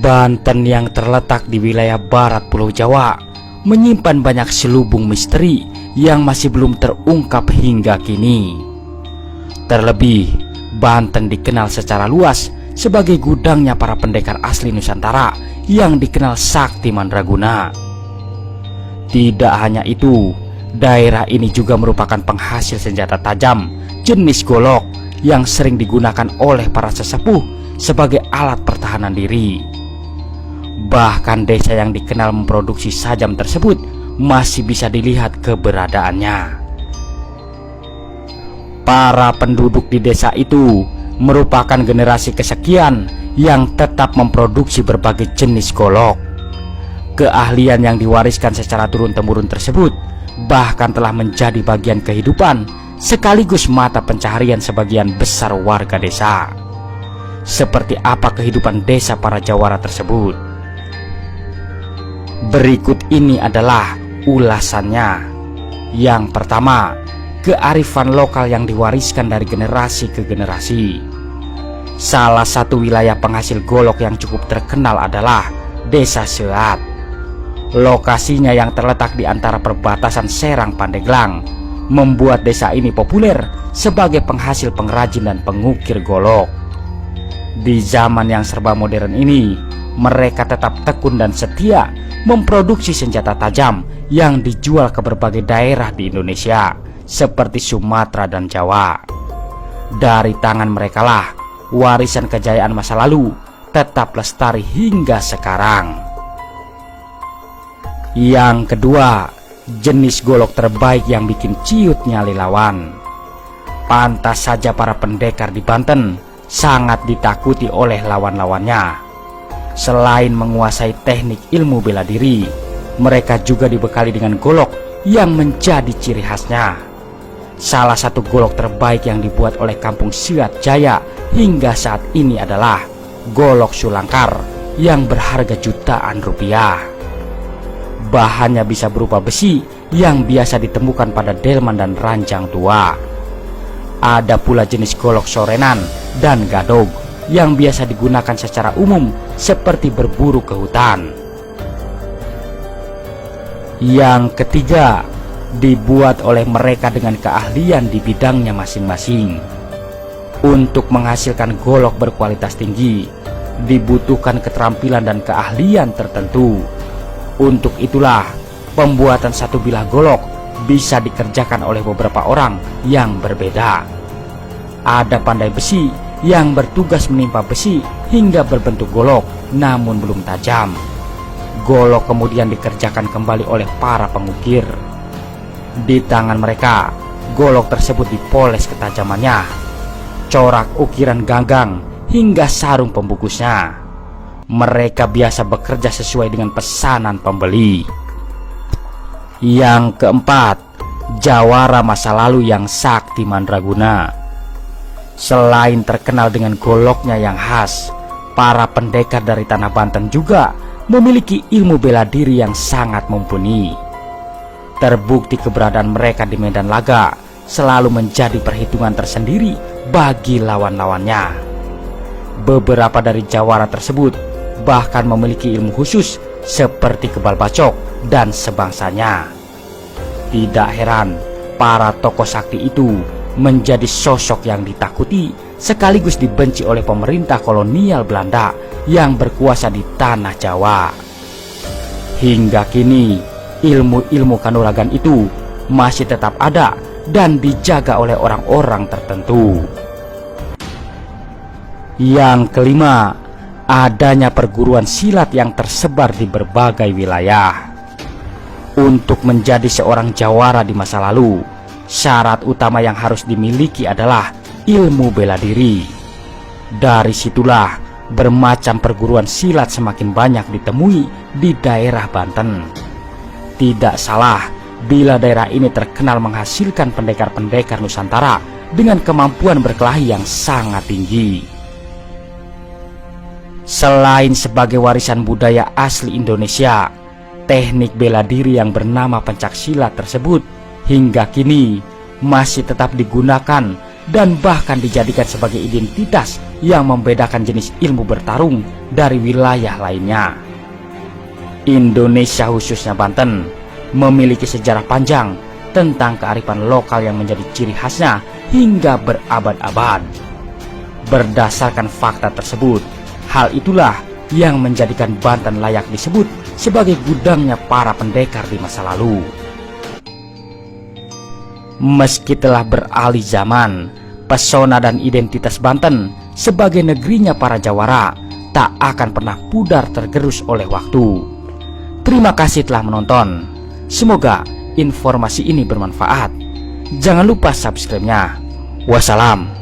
Banten yang terletak di wilayah barat Pulau Jawa menyimpan banyak selubung misteri yang masih belum terungkap hingga kini. Terlebih, Banten dikenal secara luas sebagai gudangnya para pendekar asli Nusantara yang dikenal sakti mandraguna. Tidak hanya itu, daerah ini juga merupakan penghasil senjata tajam jenis golok yang sering digunakan oleh para sesepuh sebagai alat pertahanan diri. Bahkan desa yang dikenal memproduksi sajam tersebut masih bisa dilihat keberadaannya. Para penduduk di desa itu merupakan generasi kesekian yang tetap memproduksi berbagai jenis golok. Keahlian yang diwariskan secara turun-temurun tersebut bahkan telah menjadi bagian kehidupan sekaligus mata pencaharian sebagian besar warga desa. Seperti apa kehidupan desa para jawara tersebut? Berikut ini adalah ulasannya. Yang pertama, kearifan lokal yang diwariskan dari generasi ke generasi. Salah satu wilayah penghasil golok yang cukup terkenal adalah Desa Seat. Lokasinya yang terletak di antara perbatasan Serang Pandeglang membuat desa ini populer sebagai penghasil pengrajin dan pengukir golok. Di zaman yang serba modern ini, mereka tetap tekun dan setia memproduksi senjata tajam yang dijual ke berbagai daerah di Indonesia seperti Sumatera dan Jawa. Dari tangan merekalah warisan kejayaan masa lalu tetap lestari hingga sekarang. Yang kedua, jenis golok terbaik yang bikin ciut nyali lawan. Pantas saja para pendekar di Banten sangat ditakuti oleh lawan-lawannya. Selain menguasai teknik ilmu bela diri, mereka juga dibekali dengan golok yang menjadi ciri khasnya. Salah satu golok terbaik yang dibuat oleh kampung Silat Jaya hingga saat ini adalah golok Sulangkar yang berharga jutaan rupiah. Bahannya bisa berupa besi yang biasa ditemukan pada delman dan ranjang tua. Ada pula jenis golok sorenan dan gadog yang biasa digunakan secara umum seperti berburu ke hutan. Yang ketiga, dibuat oleh mereka dengan keahlian di bidangnya masing-masing. Untuk menghasilkan golok berkualitas tinggi, dibutuhkan keterampilan dan keahlian tertentu. Untuk itulah, pembuatan satu bilah golok bisa dikerjakan oleh beberapa orang yang berbeda. Ada pandai besi yang bertugas menimpa besi hingga berbentuk golok namun belum tajam. Golok kemudian dikerjakan kembali oleh para pengukir. Di tangan mereka, golok tersebut dipoles ketajamannya, corak ukiran ganggang hingga sarung pembungkusnya. Mereka biasa bekerja sesuai dengan pesanan pembeli. Yang keempat, jawara masa lalu yang sakti mandraguna. Selain terkenal dengan goloknya yang khas, para pendekar dari tanah Banten juga memiliki ilmu bela diri yang sangat mumpuni. Terbukti keberadaan mereka di medan laga selalu menjadi perhitungan tersendiri bagi lawan-lawannya. Beberapa dari jawara tersebut bahkan memiliki ilmu khusus seperti kebal bacok dan sebangsanya. Tidak heran para tokoh sakti itu menjadi sosok yang ditakuti sekaligus dibenci oleh pemerintah kolonial Belanda yang berkuasa di tanah Jawa. Hingga kini, ilmu-ilmu kanuragan itu masih tetap ada dan dijaga oleh orang-orang tertentu. Yang kelima, adanya perguruan silat yang tersebar di berbagai wilayah. Untuk menjadi seorang jawara di masa lalu, syarat utama yang harus dimiliki adalah ilmu bela diri. Dari situlah bermacam perguruan silat semakin banyak ditemui di daerah Banten. Tidak salah bila daerah ini terkenal menghasilkan pendekar-pendekar Nusantara dengan kemampuan berkelahi yang sangat tinggi. Selain sebagai warisan budaya asli Indonesia, teknik bela diri yang bernama pencaksilat tersebut hingga kini masih tetap digunakan dan bahkan dijadikan sebagai identitas yang membedakan jenis ilmu bertarung dari wilayah lainnya. Indonesia, khususnya Banten, memiliki sejarah panjang tentang kearifan lokal yang menjadi ciri khasnya hingga berabad-abad. Berdasarkan fakta tersebut, hal itulah yang menjadikan Banten layak disebut sebagai gudangnya para pendekar di masa lalu. Meski telah beralih zaman, pesona dan identitas Banten sebagai negerinya para jawara tak akan pernah pudar tergerus oleh waktu. Terima kasih telah menonton. Semoga informasi ini bermanfaat. Jangan lupa subscribe-nya. Wassalam.